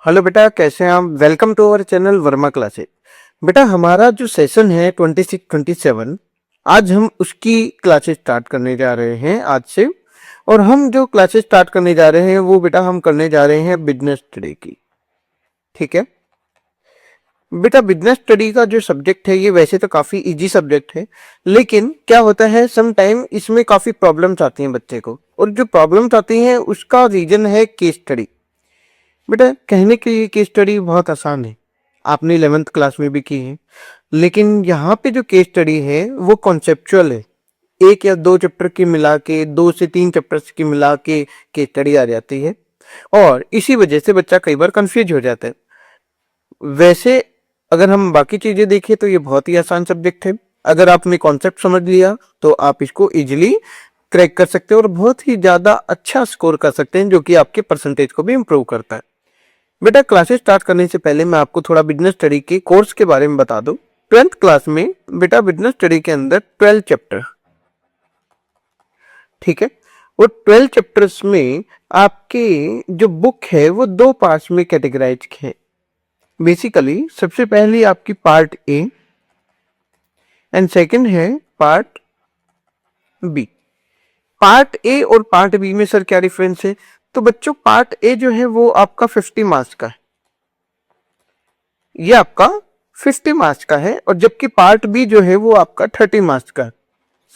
Hello बेटा, कैसे हैं आप? Welcome to our channel Verma classes. बेटा, हमारा जो सेशन है 26-27, आज हम उसकी क्लासेस स्टार्ट करने जा रहे हैं आज से। और हम जो क्लासेस स्टार्ट करने जा रहे हैं वो बेटा हम करने जा रहे हैं बिजनेस स्टडी की। ठीक है बेटा, बिजनेस स्टडी का जो सब्जेक्ट है ये वैसे तो काफी इजी सब्जेक्ट है, लेकिन क्या होता है सम टाइम इसमें काफी प्रॉब्लम्स आती हैं बच्चे को, और जो प्रॉब्लम्स आती हैं उसका रीजन है केस स्टडी। बेटा, कहने के लिए केस स्टडी बहुत आसान है, आपने 11th क्लास में भी की है, लेकिन यहाँ पे जो केस स्टडी है वो कॉन्सेप्चुअल है। एक या दो चैप्टर की मिला के, 2 से 3 चैप्टर्स की मिला के केस स्टडी आ जाती है, और इसी वजह से बच्चा कई बार कंफ्यूज हो जाता है। वैसे अगर हम बाकी चीजें देखें तो ये बहुत ही आसान सब्जेक्ट है। अगर आपने कॉन्सेप्ट समझ लिया तो आप इसको इजिली क्रैक कर सकते हो और बहुत ही ज्यादा अच्छा स्कोर कर सकते हैं, जो कि आपके परसेंटेज को भी इंप्रूव करता है। बेटा, क्लासेस स्टार्ट करने से पहले मैं आपको थोड़ा बिजनेस स्टडी के कोर्स के बारे में बता दूं। 12th क्लास में बेटा बिजनेस स्टडी के अंदर 12 चैप्टर, ठीक है, वो 12 चैप्टर्स में आपके जो बुक है वो दो पार्ट्स में कैटेगराइज है। बेसिकली सबसे पहली आपकी पार्ट ए एंड सेकंड है पार्ट बी। पार्ट ए और पार्ट बी में सर क्या डिफरेंस है? तो बच्चों, पार्ट ए जो है वो आपका 50 मार्क्स का है, ये आपका 50 मार्क्स का है, और जबकि पार्ट बी जो है वो आपका 30 मार्क्स का है।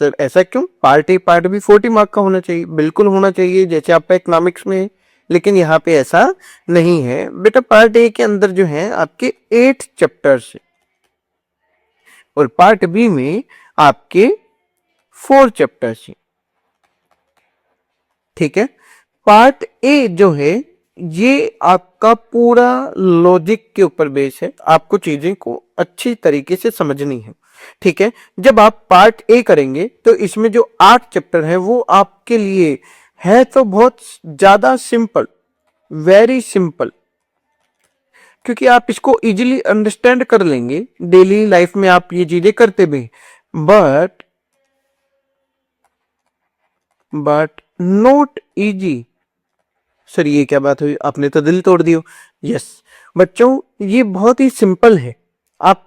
सर ऐसा क्यों? Part A part B 40 marks का होना चाहिए। बिल्कुल होना चाहिए, जैसे आपका इकोनॉमिक्स में है, लेकिन यहाँ पे ऐसा नहीं है। बेटा, पार्ट ए के अंदर जो है आपके 8 चैप्टर्स है, और पार्ट बी में आपके 4 चैप्टर्स है। ठीक है, पार्ट ए जो है ये आपका पूरा लॉजिक के ऊपर बेस है, आपको चीजें को अच्छी तरीके से समझनी है। ठीक है, जब आप पार्ट ए करेंगे तो इसमें जो 8 चैप्टर है वो आपके लिए है तो बहुत ज्यादा सिंपल, वेरी सिंपल, क्योंकि आप इसको इजीली अंडरस्टैंड कर लेंगे, डेली लाइफ में आप ये चीजें करते भी। But not easy. सर ये क्या बात हुई, आपने तो दिल तोड़ दियो। यस बच्चों, ये बहुत ही सिंपल है, आप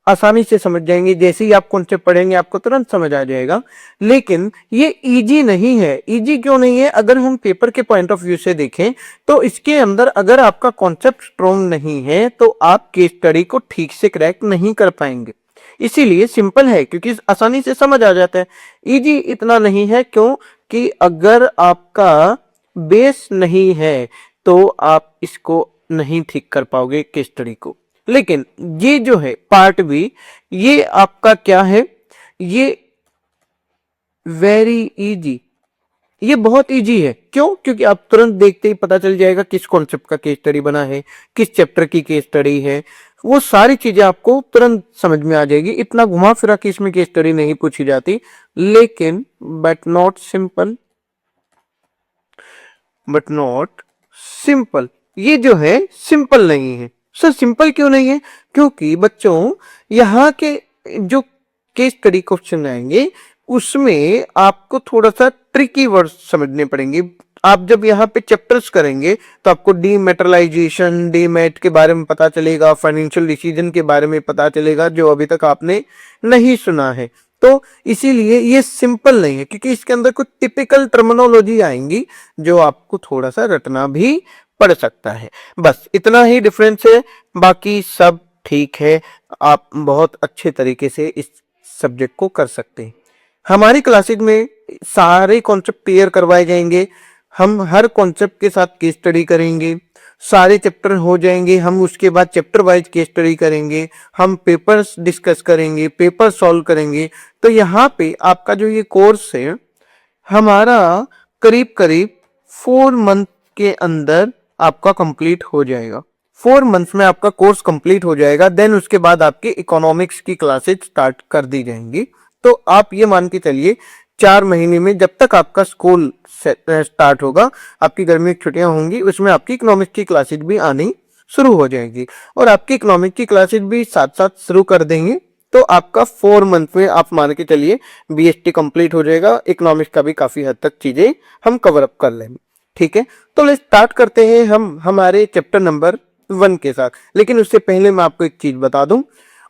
आसानी से समझ जाएंगे। जैसे ही आप कॉन्सेप्ट पढ़ेंगे आपको तुरंत समझ आ जाएगा, लेकिन ये इजी नहीं है। इजी क्यों नहीं है? अगर हम पेपर के पॉइंट ऑफ व्यू से देखें तो इसके अंदर अगर आपका कॉन्सेप्ट स्ट्रॉन्ग नहीं है तो आप केस स्टडी को ठीक से क्रैक नहीं कर पाएंगे। इसीलिए सिंपल है क्योंकि आसानी से समझ आ जाता है। इजी इतना नहीं है, क्यों कि अगर आपका बेस नहीं है तो आप इसको नहीं ठीक कर पाओगे केस स्टडी को। लेकिन ये जो है पार्ट बी, ये आपका क्या है, ये वेरी इजी, ये बहुत इजी है। क्यों? क्योंकि आप तुरंत देखते ही पता चल जाएगा किस कॉन्सेप्ट का केस स्टडी बना है, किस चैप्टर की केस स्टडी है, वो सारी चीजें आपको तुरंत समझ में आ जाएगी। इतना घुमा फिरा के इसमें केस स्टडी नहीं पूछी जाती, लेकिन बट नॉट सिंपल। ये जो है सिंपल नहीं है। सर सिंपल क्यों नहीं है? क्योंकि बच्चों, यहाँ के जो केस स्टडी क्वेश्चन आएंगे उसमें आपको थोड़ा सा ट्रिकी वर्ड्स समझने पड़ेंगे। आप जब यहाँ पे चैप्टर्स करेंगे तो आपको डीमेटलाइजेशन, डीमेट के बारे में पता चलेगा, फाइनेंशियल डिसीजन के बारे में पता चलेगा, जो अभी तक आपने नहीं सुना है। तो इसीलिए ये सिंपल नहीं है, क्योंकि इसके अंदर कुछ टिपिकल टर्मिनोलॉजी आएंगी जो आपको थोड़ा सा रटना भी पड़ सकता है। बस इतना ही डिफरेंस है, बाकी सब ठीक है। आप बहुत अच्छे तरीके से इस सब्जेक्ट को कर सकते हैं। हमारी क्लासेज में सारे कॉन्सेप्ट क्लियर करवाए जाएंगे। हम हर कॉन्सेप्ट के साथ केस स्टडी करेंगे, सारे चैप्टर हो जाएंगे, हम उसके बाद चैप्टर वाइज केस स्टडी करेंगे, हम पेपर्स डिस्कस करेंगे, पेपर सॉल्व करेंगे। तो यहाँ पे आपका जो ये कोर्स है हमारा करीब करीब 4 मंथ के अंदर आपका कंप्लीट हो जाएगा। 4 मंथ्स में आपका कोर्स कंप्लीट हो जाएगा। देन उसके बाद आपकी इकोनॉमिक्स की क्लासेज स्टार्ट कर दी जाएंगी। तो आप ये मान के चलिए 4 महीने में, जब तक आपका स्कूल स्टार्ट होगा, आपकी गर्मी की छुट्टियां होंगी, उसमें आपकी इकोनॉमिक्स की क्लासेज भी आनी शुरू हो जाएगी, और आपकी इकोनॉमिक्स की क्लासेज भी साथ साथ शुरू कर देंगे। तो आपका 4 मंथ में आप मान के चलिए बीएसटी कंप्लीट हो जाएगा। इकोनॉमिक्स का भी काफी हद तक चीजें हम कवर अप कर लेंगे। ठीक है, तो स्टार्ट करते हैं हम हमारे चैप्टर नंबर वन के साथ। लेकिन उससे पहले मैं आपको एक चीज बता दूं,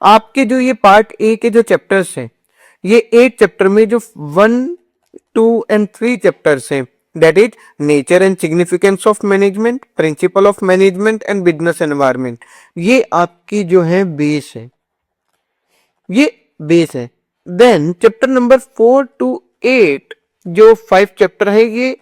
आपके जो ये पार्ट ए के जो चैप्टर्स हैं, ये 8 चैप्टर में जो 1, 2 एंड 3 चैप्टर्स हैं, that is nature and significance of management, principle of management and business environment, ये आपकी जो है बेस है, ये बेस है। देन चैप्टर नंबर 4 टू 8 जो 5 चैप्टर है, ये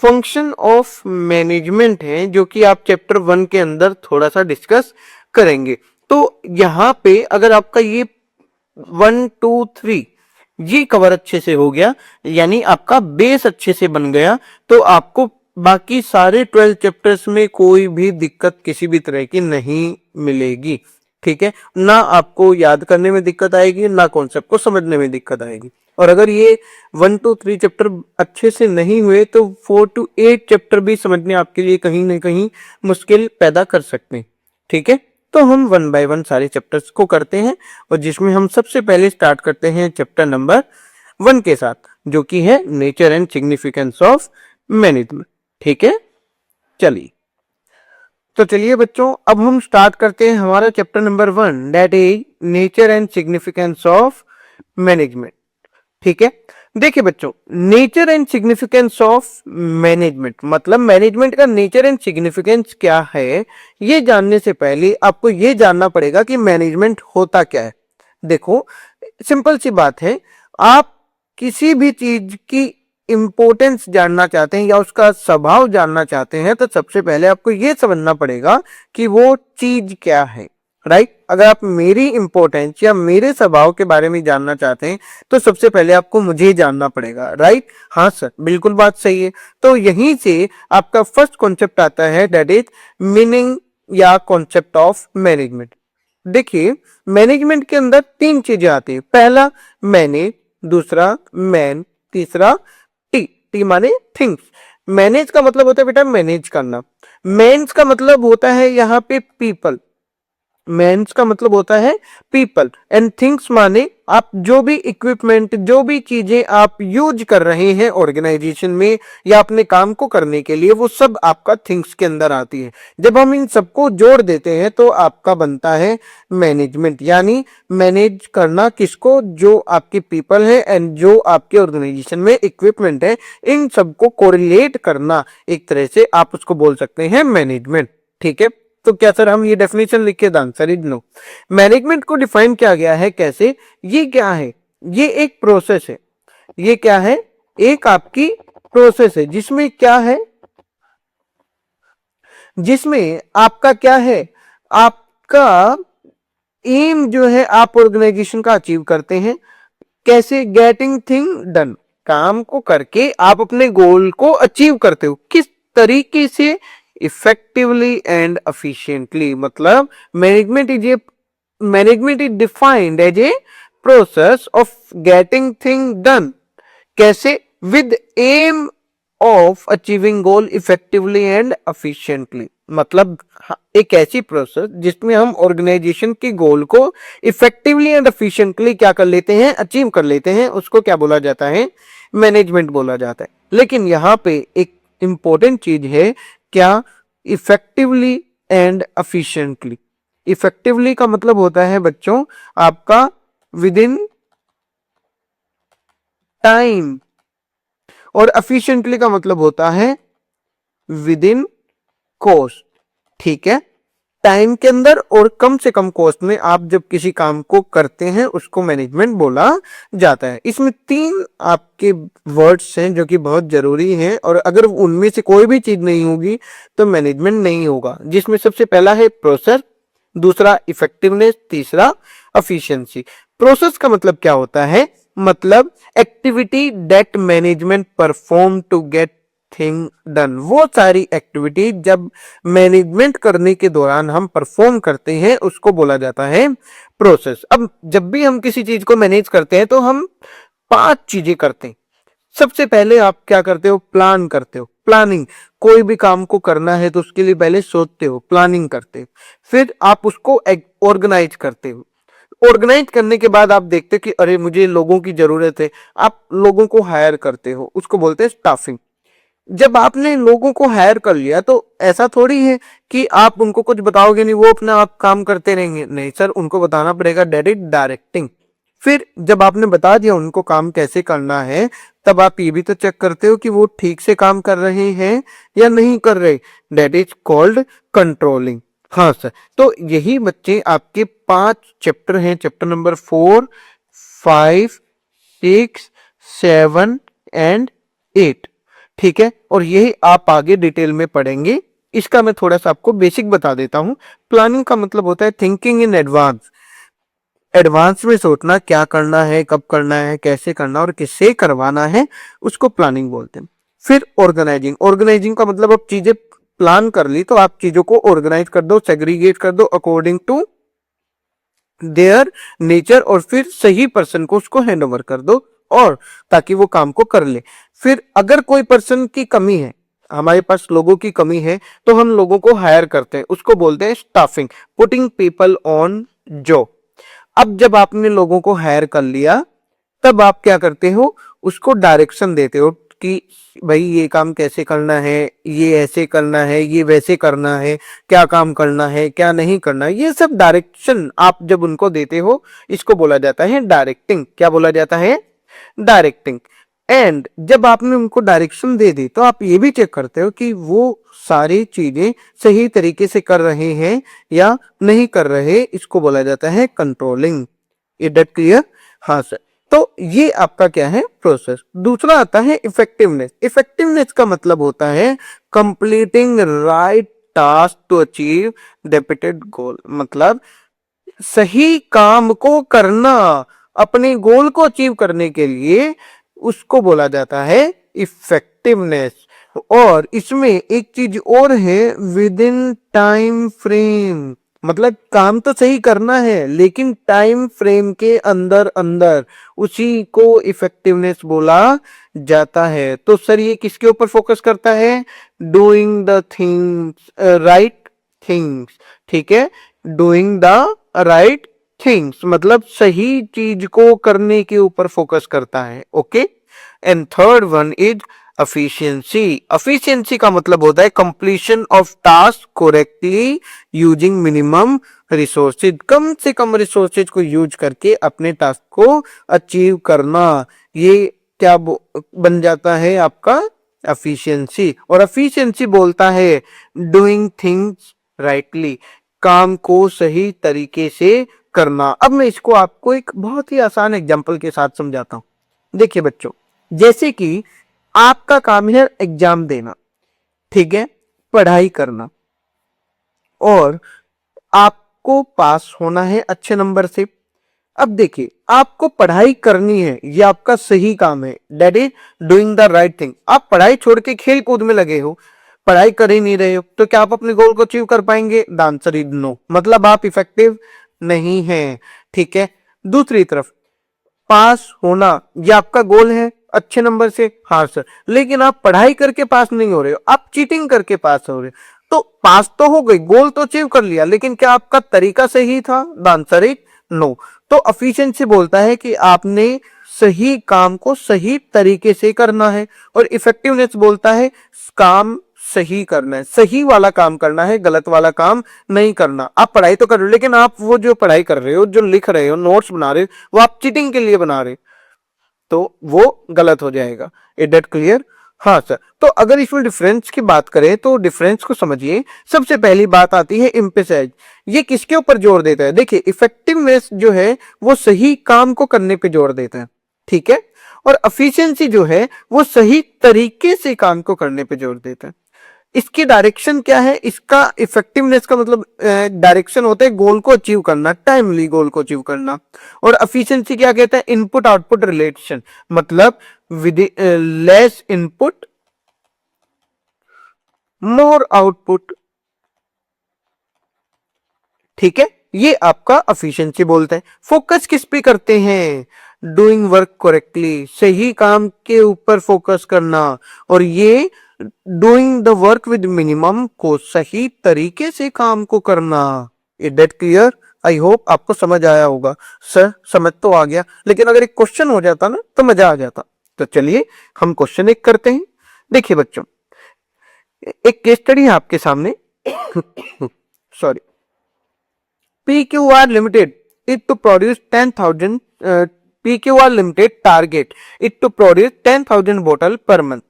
फंक्शन ऑफ मैनेजमेंट है, जो कि आप चैप्टर 1 के अंदर थोड़ा सा डिस्कस करेंगे। तो यहां पे अगर आपका ये 1, 2, 3 ये कवर अच्छे से हो गया, यानी आपका बेस अच्छे से बन गया, तो आपको बाकी सारे 12 चैप्टर्स में कोई भी दिक्कत किसी भी तरह की नहीं मिलेगी। ठीक है, ना आपको याद करने में दिक्कत आएगी, ना कॉन्सेप्ट को समझने में दिक्कत आएगी। और अगर ये 1 to 3 चैप्टर अच्छे से नहीं हुए तो 4 to 8 चैप्टर भी समझने आपके लिए कहीं ना कहीं मुश्किल पैदा कर सकते हैं। ठीक है, तो हम 1 by 1 सारे चैप्टर्स को करते हैं, और जिसमें हम सबसे पहले स्टार्ट करते हैं चैप्टर नंबर 1 के साथ, जो कि है nature and significance of management. ठीक है, चलिए तो चलिए बच्चों, अब हम स्टार्ट करते हैं हमारा chapter number 1, that is nature and significance of management. ठीक है, देखिए बच्चों, nature and significance of management मतलब मैनेजमेंट का नेचर एंड सिग्निफिकेंस क्या है, ये जानने से पहले आपको ये जानना पड़ेगा कि मैनेजमेंट होता क्या है। देखो, सिंपल सी बात है, आप किसी भी चीज की इंपॉर्टेंस जानना चाहते हैं या उसका स्वभाव जानना चाहते हैं, तो सबसे पहले आपको यह समझना पड़ेगा कि वो चीज क्या है। राइट, अगर आप मेरी इंपॉर्टेंस या मेरे स्वभाव के बारे में जानना चाहते हैं, तो सबसे पहले आपको मुझे जानना पड़ेगा। राइट, हाँ सर, बिल्कुल बात सही है। तो यहीं से आपका फर्स्ट कॉन्सेप्ट आता है, दैट इज मीनिंग या कॉन्सेप्ट ऑफ मैनेजमेंट। देखिए, मैनेजमेंट के अंदर 3 चीजें आती है। पहला मैनेज, दूसरा मैन, तीसरा टी। टी माने थिंग्स। मैनेज का मतलब होता है बेटा मैनेज करना। मैन्स का मतलब होता है यहाँ पे पीपल। मैन्स का मतलब होता है पीपल, एंड थिंग्स माने आप जो भी इक्विपमेंट, जो भी चीजें आप यूज कर रहे हैं ऑर्गेनाइजेशन में या अपने काम को करने के लिए, वो सब आपका थिंग्स के अंदर आती है। जब हम इन सबको जोड़ देते हैं तो आपका बनता है मैनेजमेंट, यानी मैनेज करना किसको, जो आपके पीपल है एंड जो आपके ऑर्गेनाइजेशन में इक्विपमेंट है, इन सबको कोरिलेट करना, एक तरह से आप उसको बोल सकते हैं मैनेजमेंट। ठीक है, तो क्या सर हम ये डेफिनेशन लिख के आंसर इज नो। मैनेजमेंट को डिफाइन किया गया है कैसे, ये क्या है, ये एक प्रोसेस है। ये क्या है, एक आपकी प्रोसेस है, जिसमें क्या है, जिसमें आपका क्या है, आपका एम जो है आप ऑर्गेनाइजेशन का अचीव करते हैं। कैसे, गेटिंग थिंग डन, काम को करके आप अपने गोल को अचीव करते हो। किस तरीके से, इफेक्टिवली एंड एफिशिएंटली। मतलब management is defined as a process of getting thing done. कैसे, with aim of achieving goal effectively and efficiently. मतलब एक ऐसी प्रोसेस जिसमें हम ऑर्गेनाइजेशन के गोल को इफेक्टिवली एंड एफिशिएंटली क्या कर लेते हैं, अचीव कर लेते हैं, उसको क्या बोला जाता है, मैनेजमेंट बोला जाता है। लेकिन यहां पे एक इंपॉर्टेंट चीज है, क्या, इफेक्टिवली एंड एफिशिएंटली। इफेक्टिवली का मतलब होता है बच्चों आपका विद इन टाइम, और एफिशिएंटली का मतलब होता है विद इन कॉस्ट। ठीक है, टाइम के अंदर और कम से कम कॉस्ट में आप जब किसी काम को करते हैं, उसको मैनेजमेंट बोला जाता है। इसमें 3 आपके वर्ड्स हैं जो कि बहुत जरूरी हैं, और अगर उनमें से कोई भी चीज नहीं होगी तो मैनेजमेंट नहीं होगा। जिसमें सबसे पहला है प्रोसेस, दूसरा इफेक्टिवनेस, तीसरा एफिशिएंसी। प्रोसेस का मतलब क्या होता है, मतलब activity that management perform to get thing done. वो सारी एक्टिविटी जब मैनेजमेंट करने के दौरान हम परफॉर्म करते हैं, उसको बोला जाता है प्रोसेस। अब जब भी हम किसी चीज को मैनेज करते हैं तो हम 5 चीजें करते हैं। सबसे पहले आप क्या करते हो, प्लान करते हो, प्लानिंग। कोई भी काम को करना है तो उसके लिए पहले सोचते हो, प्लानिंग करते हो। फिर आप उसको ऑर्गेनाइज करते हो। ऑर्गेनाइज करने के बाद आप देखते हो कि अरे मुझे लोगों की जरूरत है, आप लोगों को हायर करते हो, उसको बोलते हैं स्टाफिंग। जब आपने लोगों को हायर कर लिया तो ऐसा थोड़ी है कि आप उनको कुछ बताओगे नहीं, वो अपना आप काम करते रहेंगे। नहीं सर, उनको बताना पड़ेगा, डेट इज डायरेक्टिंग। फिर जब आपने बता दिया उनको काम कैसे करना है, तब आप ये भी तो चेक करते हो कि वो ठीक से काम कर रहे हैं या नहीं कर रहे। That is called controlling. हाँ सर, तो यही बच्चे आपके 5 चैप्टर हैं, चैप्टर नंबर 4, 5, 6, 7 एंड 8। ठीक है, और यही आप आगे डिटेल में पढ़ेंगे। इसका मैं थोड़ा सा आपको बेसिक बता देता हूं। प्लानिंग का मतलब होता है थिंकिंग इन एडवांस। एडवांस में सोचना, क्या करना है, कब करना है, कैसे करना और किससे करवाना है, उसको प्लानिंग बोलते हैं। फिर ऑर्गेनाइजिंग। ऑर्गेनाइजिंग का मतलब अब चीजें प्लान कर ली तो आप चीजों को ऑर्गेनाइज कर दो, सेग्रीगेट कर दो अकॉर्डिंग टू देयर नेचर, और फिर सही पर्सन को उसको हैंड ओवर कर दो, और ताकि वो काम को कर ले। फिर अगर कोई पर्सन की कमी है, हमारे पास लोगों की कमी है, तो हम लोगों को हायर करते हैं, उसको बोलते हैं staffing, putting people on job. अब जब आपने लोगों को हायर कर लिया, तब आप क्या करते हो, उसको डायरेक्शन देते हो कि भाई ये काम कैसे करना है, ये ऐसे करना है, ये वैसे करना है, क्या काम करना है, क्या नहीं करना है, ये सब डायरेक्शन आप जब उनको देते हो, इसको बोला जाता है डायरेक्टिंग। क्या बोला जाता है? डायरेक्टिंग। एंड जब आपने उनको डायरेक्शन दे दी तो आप ये भी चेक करते हो कि वो सारी चीजें सही तरीके से कर रहे हैं या नहीं कर रहे, इसको बोला जाता है कंट्रोलिंग। Is that clear? हाँ सर। तो ये आपका क्या है, प्रोसेस। दूसरा आता है इफेक्टिवनेस। इफेक्टिवनेस का मतलब होता है completing right task to achieve depicted goal. मतलब सही काम को करना अपने गोल को अचीव करने के लिए, उसको बोला जाता है इफेक्टिवनेस। और इसमें एक चीज और है, विद इन टाइम फ्रेम। मतलब काम तो सही करना है लेकिन टाइम फ्रेम के अंदर अंदर, उसी को इफेक्टिवनेस बोला जाता है। तो सर ये किसके ऊपर फोकस करता है? Doing the things, right things. ठीक है, डूइंग द राइट थिंग्स मतलब सही चीज को करने के ऊपर फोकस करता है। Okay, and third one is efficiency. Efficiency का मतलब होता है completion of task correctly using minimum resources. कम से कम रिसोर्सेज को यूज करके अपने टास्क को अचीव करना, ये क्या बन जाता है आपका एफिशिएंसी। और एफिशिएंसी बोलता है डूइंग थिंग्स राइटली, काम को सही तरीके से करना। अब मैं इसको आपको एक बहुत ही आसान एग्जांपल के साथ समझाता हूं। देखिए बच्चों, जैसे कि आपका काम है एग्जाम देना, ठीक है, पढ़ाई करना, और आपको पास होना है अच्छे नंबर से। अब देखिए, आपको पढ़ाई करनी है, ये आपका सही काम है, that is doing the right thing. आप पढ़ाई छोड़ के खेल कूद में लगे हो, पढ़ाई कर ही नहीं रहे हो, तो क्या आप अपने गोल को अचीव कर पाएंगे? The answer is no. मतलब आप इफेक्टिव नहीं है। ठीक है, दूसरी तरफ पास होना, ये आपका गोल है अच्छे नंबर से, हाँ सर, लेकिन आप पढ़ाई करके पास नहीं हो रहे हो, आप चीटिंग करके पास हो रहे हो, तो पास तो हो गई, गोल तो अचीव कर लिया, लेकिन क्या आपका तरीका सही था? The answer is no. तो एफिशिएंसी बोलता है कि आपने सही काम को सही तरीके से करना है, और इफेक्टिवनेस बोलता है काम सही करना है, सही वाला काम करना है, गलत वाला काम नहीं करना। आप पढ़ाई तो कर रहे हो, लेकिन आप वो जो पढ़ाई कर रहे हो, जो लिख रहे हो, नोट्स बना रहे हो, वो आप चीटिंग के लिए बना रहे हो, तो वो गलत हो जाएगा। Is that clear? हाँ सर। तो अगर इसमें डिफरेंस की बात करें तो डिफरेंस को समझिए। सबसे पहली बात आती है एम्फेसाइज। ये किसके ऊपर जोर देता है? देखिए, इफेक्टिवनेस जो है वो सही काम को करने पे जोर देता है, ठीक है, और एफिशिएंसी जो है वो सही तरीके से काम को करने पे जोर देता है। इसकी डायरेक्शन क्या है? इसका इफेक्टिवनेस का मतलब डायरेक्शन होता है गोल को अचीव करना, टाइमली गोल को अचीव करना। और एफिशिएंसी क्या कहता है? इनपुट आउटपुट रिलेशन, मतलब with less input more output. ठीक है, ये आपका एफिशिएंसी बोलता है। फोकस किस पे करते हैं? डूइंग वर्क करेक्टली, सही काम के ऊपर फोकस करना, और ये doing the work with minimum को सही तरीके से काम को करना। Is that clear? I hope आपको समझ आया होगा। सर समझ तो आ गया, लेकिन अगर एक क्वेश्चन हो जाता ना तो मजा आ जाता। तो चलिए हम क्वेश्चन एक करते हैं। देखिए बच्चों, एक केस स्टडी है आपके सामने। Sorry. PQR Limited it to produce 10,000 PQR Limited target it to produce 10,000 bottle per month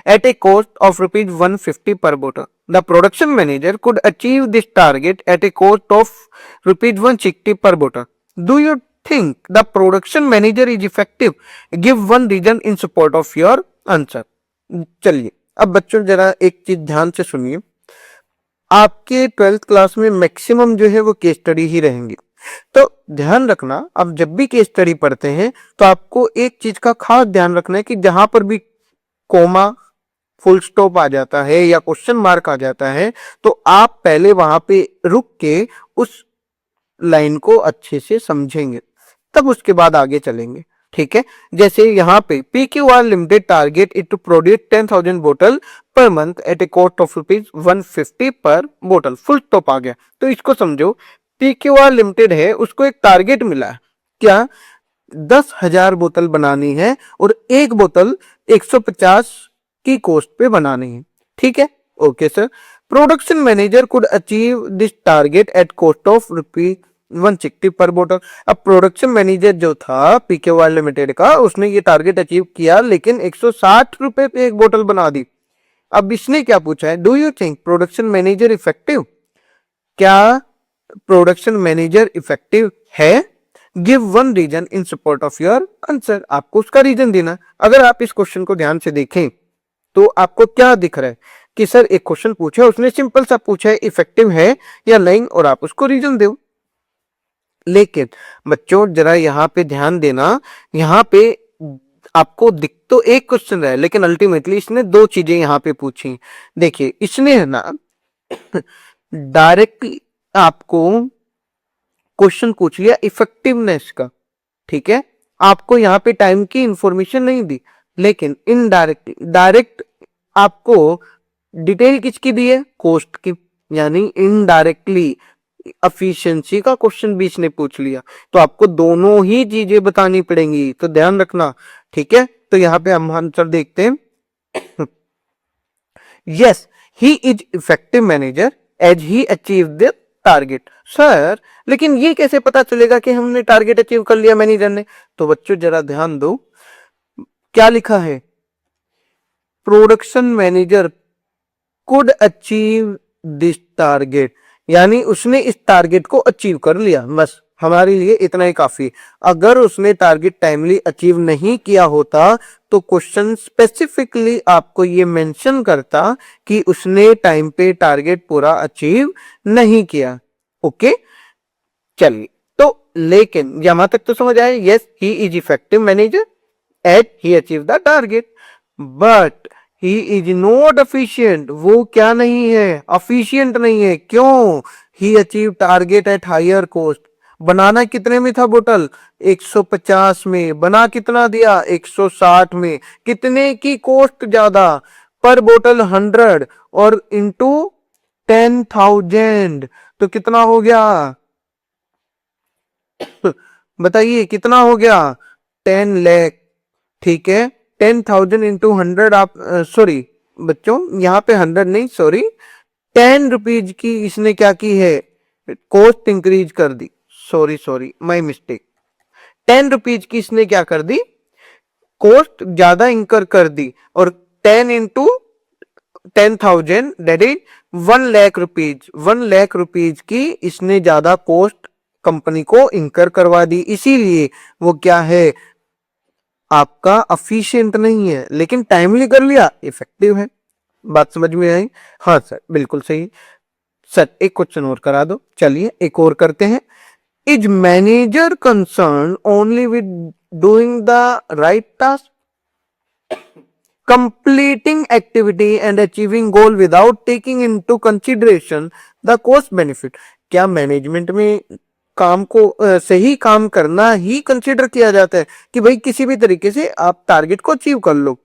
at a cost of rupees 150 per bottle. The production manager could achieve this target at a cost of rupees 160 per bottle. Do you think the production manager is effective? Give one reason in support of your answer. चलिए अब बच्चों जरा एक चीज ध्यान से सुनिए। आपके 12th क्लास में मैक्सिमम जो है वो केस स्टडी ही रहेंगी, तो ध्यान रखना अब जब भी केस स्टडी पढ़ते हैं तो आपको एक चीज का खास ध्यान रखना है कि जहां पर भी कोमा, फुल स्टॉप आ जाता है या क्वेश्चन मार्क आ जाता है तो आप पहले वहां पे रुक के उस लाइन को अच्छे से समझेंगे, तब उसके बाद आगे चलेंगे। ठीक है, जैसे यहाँ पे PQR limited target it to produce 10,000 बोतल per month at a cost of rupees 150 per बोतल, फुल स्टॉप आ गया। तो इसको समझो, PQR लिमिटेड है, उसको एक टारगेट मिला है, क्या 10,000 बोतल बनानी है और एक बोतल 150 की कॉस्ट पे बनानी है। ठीक है, okay sir. Production manager could achieve this target at cost of rupees 160 पर बोतल। अब प्रोडक्शन मैनेजर जो था PQR लिमिटेड का, उसने ये टारगेट अचीव किया लेकिन 160 रुपए पे एक बोतल बना दी। अब इसने क्या पूछा है, do you think production manager effective? क्या प्रोडक्शन मैनेजर इफेक्टिव है? Give one reason in support of your answer. आपको उसका रीजन देना। अगर आप इस क्वेश्चन को ध्यान से देखें तो आपको क्या दिख रहा है कि सर एक क्वेश्चन पूछा, उसने सिंपल सा पूछा है इफेक्टिव है या नहीं, और आप उसको रीजन दो। लेकिन बच्चों जरा यहाँ पे ध्यान देना, यहाँ पे आपको दिख तो एक क्वेश्चन रहा है लेकिन अल्टीमेटली इसने दो चीजें यहाँ पे पूछी। देखिए इसने है ना डायरेक्टली आपको क्वेश्चन पूछ लिया इफेक्टिवनेस का। ठीक है, आपको यहाँ पे टाइम की इंफॉर्मेशन नहीं दी, लेकिन डायरेक्ट आपको डिटेल किसकी दी है, कॉस्ट की, यानी इनडायरेक्टली एफिशिएंसी का क्वेश्चन भी इसने पूछ लिया। तो आपको दोनों ही चीजें बतानी पड़ेंगी, तो ध्यान रखना। ठीक है, तो यहाँ पे हम आंसर देखते हैं। Yes, he is effective manager as he achieve the target. Sir लेकिन ये कैसे पता चलेगा कि हमने टारगेट अचीव कर लिया मैनेजर ने? तो बच्चों जरा ध्यान दो, क्या लिखा है, production manager could achieve this target, यानी उसने इस टारगेट को अचीव कर लिया, बस हमारे लिए इतना ही काफी। अगर उसने टारगेट टाइमली अचीव नहीं किया होता तो क्वेश्चन स्पेसिफिकली आपको ये मेंशन करता कि उसने टाइम पे टारगेट पूरा अचीव नहीं किया। ओके, चलिए तो लेकिन यहां तक तो समझ आए, yes he is effective manager at he achieve the target, but he is not efficient. वो क्या नहीं है, एफिशिएंट नहीं है। क्यों? He achieve target at higher cost. Banana कितने में था बोतल? 150 में। बना कितना दिया? 160 में। कितने की कॉस्ट ज्यादा? पर बोतल 100 और इंटू 10,000 तो कितना हो गया? बताइए कितना हो गया? 10 लाख। ठीक है, 10,000 इंटू 100 आप सॉरी बच्चों यहाँ पे 100 नहीं, सॉरी 10 रुपीज की इसने क्या की है, कॉस्ट इंक्रीज कर दी। Sorry my mistake. 10 रुपीज की इसने क्या कर दी, कॉस्ट ज्यादा इंकर कर दी, और 10 into 10,000 that is 1 lakh rupees. 1 lakh rupees की इसने ज्यादा कॉस्ट कंपनी को इंकर करवा दी, इसीलिए वो क्या है, आपका एफिशिएंट नहीं है, लेकिन टाइमली कर लिया, इफेक्टिव है। बात समझ में आई? हाँ सर बिल्कुल सही। सर एक क्वेश्चन और करा दो। चलिए एक और करते हैं। Is manager concern only with doing the right task, completing activity and achieving goal without taking into consideration the cost benefit? क्या मैनेजमेंट में काम को सही काम करना ही कंसीडर किया जाता है कि भाई किसी भी तरीके से आप टारगेट को अचीव कर लो?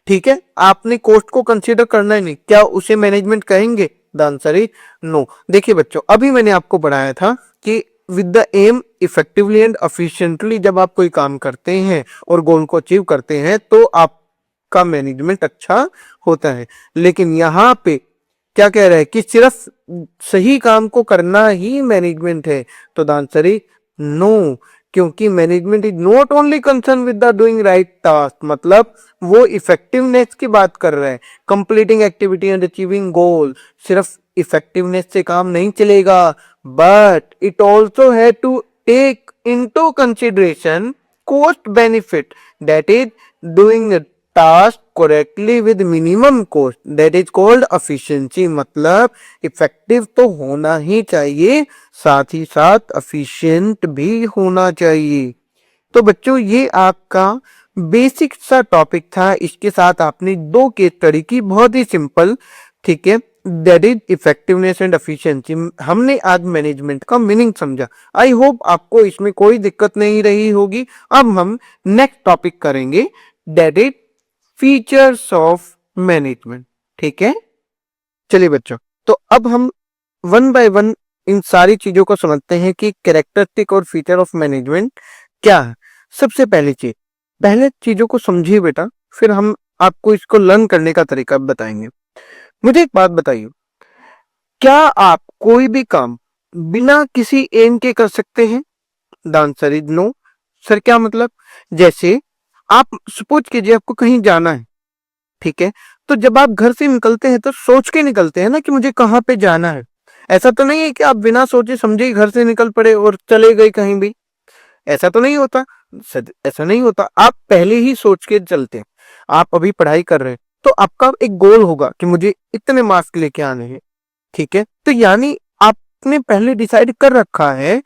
ठीक है, आपने कॉस्ट को कंसीडर करना ही नहीं, क्या उसे मैनेजमेंट कहेंगे? The answer is no. देखिए बच्चों, अभी मैंने आपको पढ़ाया था कि with the aim effectively and efficiently जब आप कोई काम करते हैं और गोल को अचीव करते हैं तो आपका मैनेजमेंट अच्छा होता है। लेकिन यहाँ पे क्या कह रहा है कि सिर्फ सही काम को करना ही मैनेजमेंट है? तो द आंसर इज नो, क्योंकि management is not only concern with the doing right task, मतलब वो इफेक्टिवनेस की बात कर रहा है, completing activity and achieving goal. सिर्फ इफेक्टिवनेस से काम नहीं चलेगा, बट इट ऑल्सो है to take into consideration cost benefit, that is doing a task correctly with minimum cost, that is called efficiency। मतलब इफेक्टिव तो होना ही चाहिए, साथ ही साथ efficient भी होना चाहिए। तो बच्चों ये आपका बेसिक सा टॉपिक था, इसके साथ आपने दो केस स्टडी की, बहुत ही सिंपल, ठीक है, that is effectiveness and efficiency. हमने आज मैनेजमेंट का मीनिंग समझा। आई होप आपको इसमें कोई दिक्कत नहीं रही होगी। अब हम नेक्स्ट टॉपिक करेंगे, that is features of management. ठीक है, चलिए बच्चों, तो अब हम वन बाय वन इन सारी चीजों को समझते हैं कि कैरेक्टरिस्टिक और फीचर ऑफ मैनेजमेंट क्या है। सबसे पहली चीज, पहले चीजों को समझिए बेटा, फिर हम आपको इसको लर्न करने का तरीका बताएंगे। मुझे एक बात बताइए, क्या आप कोई भी काम बिना किसी एम के कर सकते हैं? The answer is no. Sir क्या मतलब? जैसे आप सपोज कीजिए आपको कहीं जाना है, ठीक है, तो जब आप घर से निकलते हैं तो सोच के निकलते हैं ना कि मुझे कहाँ पे जाना है। ऐसा तो नहीं है कि आप बिना सोचे समझे घर से निकल पड़े और चले गए कहीं भी, ऐसा तो नहीं होता। ऐसा नहीं होता, आप पहले ही सोच के चलते हैं। आप अभी पढ़ाई कर रहे हैं तो आपका एक गोल होगा कि मुझे इतने मार्क्स लेके आने हैं, ठीक है, तो यानी आपने पहले डिसाइड कर रखा है,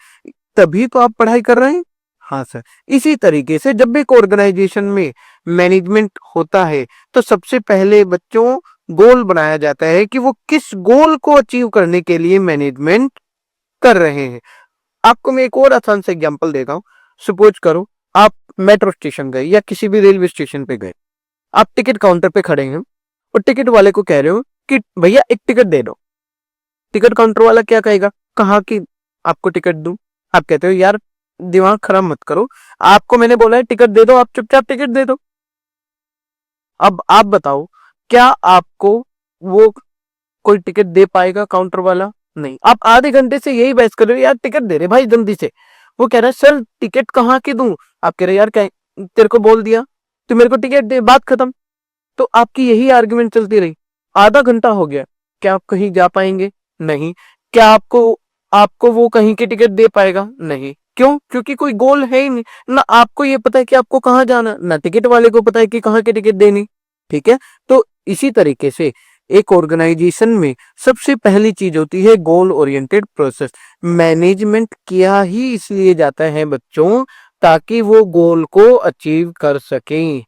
तभी तो आप पढ़ाई कर रहे हैं। हाँ सर, इसी तरीके से जब एक ऑर्गेनाइजेशन में मैनेजमेंट होता है तो सबसे पहले बच्चों गोल बनाया जाता है कि वो किस गोल को अचीव करने के लिए मैनेजमेंट कर रहे हैं। आपको मैं एक और आसान सा एग्जांपल देता हूँ। सपोज करो आप मेट्रो स्टेशन गए या किसी भी रेलवे स्टेशन पे गए, आप टिकट काउंटर पे खड़े हैं और टिकट वाले को कह रहे हो कि भैया एक टिकट दे दो। टिकट काउंटर वाला क्या कहेगा, कहाँ की आपको टिकट दूं? आप कहते हो यार दिमाग खराब मत करो, आपको मैंने बोला है टिकट दे दो, आप चुपचाप टिकट दे दो। अब आप बताओ, क्या आपको वो कोई टिकट दे पाएगा काउंटर वाला? नहीं। आप आधे घंटे से यही बहस कर रहे हो, यार टिकट दे रहे भाई जल्दी से। वो कह रहा है सर टिकट कहाँ की दूं? आप कह रहे यार तेरे को बोल दिया तो मेरे को टिकट दे, बात खत्म। तो आपकी यही आर्गुमेंट चलती रही, आधा घंटा हो गया। क्या आप कहीं जा पाएंगे? नहीं। क्या आपको आपको वो कहीं की टिकट दे पाएगा? नहीं। क्यों? क्योंकि कोई गोल है ही नहीं ना। आपको ये पता है कि आपको कहाँ जाना, ना टिकट वाले को पता है कि कहाँ की टिकट देनी। ठीक है, तो इसी तरीके से एक ऑर्गेनाइजेशन में सबसे पहली चीज होती है गोल ओरिएंटेड प्रोसेस। मैनेजमेंट किया ही इसलिए जाता है बच्चों ताकि वो गोल को अचीव कर सकें।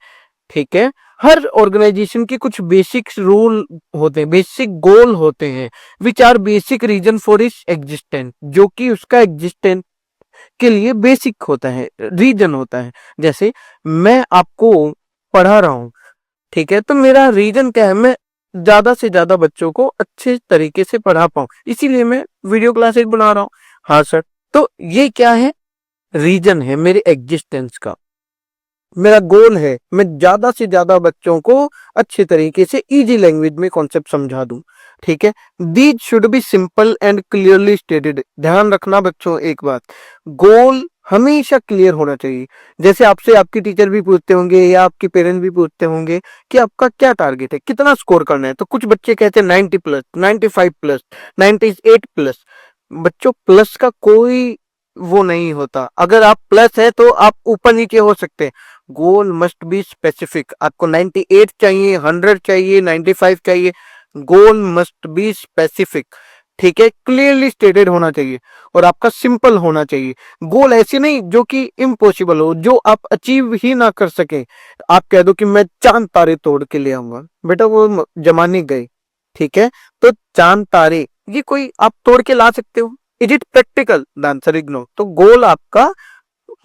ठीक है, हर ऑर्गेनाइजेशन के कुछ बेसिक रूल होते हैं, बेसिक गोल होते हैं, which are basic reason for its existence, जो कि उसका एग्जिस्टेंस के लिए बेसिक होता है, रीजन होता है। जैसे मैं आपको पढ़ा रहा हूं, ठीक है, तो मेरा रीजन क्या है, मैं ज्यादा से ज्यादा बच्चों को अच्छे तरीके से पढ़ा पाऊं, इसीलिए मैं वीडियो क्लासेस बना रहा हूं। हाँ सर, तो ये क्या है, रीजन है मेरे एग्जिस्टेंस का। मेरा गोल है मैं ज्यादा से ज्यादा बच्चों को अच्छे तरीके से इजी लैंग्वेज में कॉन्सेप्ट समझा दूं। ठीक है, these should be simple and clearly stated. ध्यान रखना बच्चों एक बात, गोल हमेशा क्लियर होना चाहिए। जैसे आपसे आपकी टीचर भी पूछते होंगे या आपके पेरेंट्स भी पूछते होंगे कि आपका क्या टारगेट है, कितना स्कोर करना है, तो कुछ बच्चे कहते हैं 90 प्लस, 95 प्लस, 98 प्लस। बच्चों प्लस का कोई वो नहीं होता, अगर आप प्लस है तो आप ऊपर नीचे हो सकते हैं। गोल मस्ट बी स्पेसिफिक। आपको 98 चाहिए, 100 चाहिए, 95 चाहिए, गोल मस्ट बी स्पेसिफिक। ठीक है, क्लियरली स्टेटेड होना चाहिए और आपका सिंपल होना चाहिए। गोल ऐसे नहीं जो कि इम्पॉसिबल हो, जो आप अचीव ही ना कर सके। आप कह दो कि मैं चांद तारे तोड़ के ले आऊंगा, बेटा वो जमाने गए। ठीक है, तो चांद तारे ये कोई आप तोड़ के ला सकते हो? Is it practical? The answer is no. तो गोल आपका